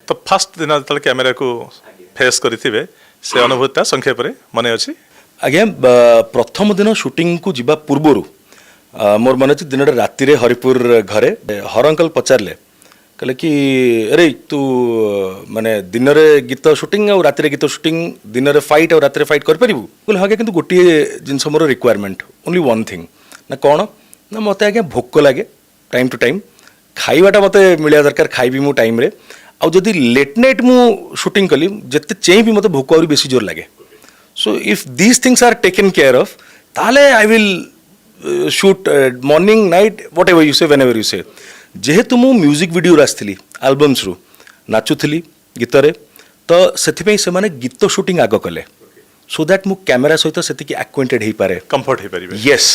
तो फास्ट दिन जो कैमेरा को फेस करेंगे से अनुभूति संक्षेप में मन अच्छी आज्ञा प्रथम दिन शूटिंग को जीवा पूर्वर मोर मन अच्छे दिन राति हरिपुर घरे हर अंकल पचारे कहले कि अरे तू माने दिन में गीत शूटिंग और राति गीत शूटिंग दिन में फाइट और राति फाइट कर पारिबु बोले हाँ किंतु गोटे जिनस मोर रिक्वायरमेंट ओनली वन थिंग ना कौन ना मत आज्ञा भोक लगे टाइम टू टाइम खाइबाटा मत मिलवा दरकार खाइबी मु टाइम रे आउ जदि लेट नाइट मु शूटिंग कली जिते चेई भी मत भोक और बेसी जोर लगे so if these things are taken care of ताले I will shoot morning night whatever you say whenever you say जेहेतु मु म्यूजिक वीडियो आसती आलबम्स रु नाचुली गीत तो से माने गीत शूटिंग आग कले सो दैट मु कैमेरा सहित से एक्वेंटेड हो पारे कंफर्ट हो पारे यस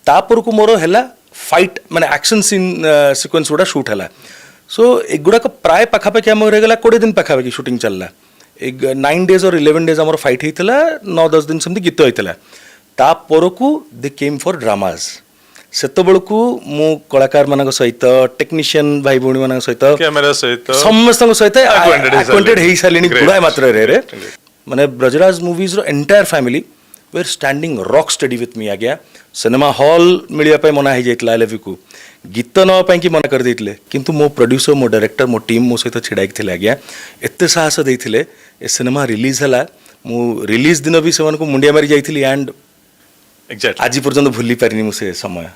तापर को मोर है फाइट माने एक्शन सीन सीक्वेंस गुड़ा शूट है सो एगुड़ाक प्राय पाखापाखि आम रहीगला 20 दिन पाखापाखि शूटिंग चलला 9 days और 11 days आमर फाइट होता 9-10 दिन सेमती गीत होता तापर को दे केम फॉर ड्रामाज सेतबेलू मु कलाकार मान सहित टेक्नीशियन भाई भौणी मान सहित कैमेरा सहित समस्त सहित एक्वेंटेड हो सारे गुड़ाए मात्रा रे माने ब्रजराज मूवीज रो entire family were standing rock steady with me आज्ञा सिनेमा हॉल मिलवाई मना हो जाता आई लव यू को गीत नापी कि मना करदे किंतु मो प्रोड्यूसर मो डायरेक्टर मो टीम मो सहित छिड़ा आज्ञा एत साहस देते ए सिनेमा रिलीज है मु रिलीज दिन भी से मुंडिया मारी जाइली एंड एग्जैक्टली आज पर्यंत भूली पारिनी मुझे समय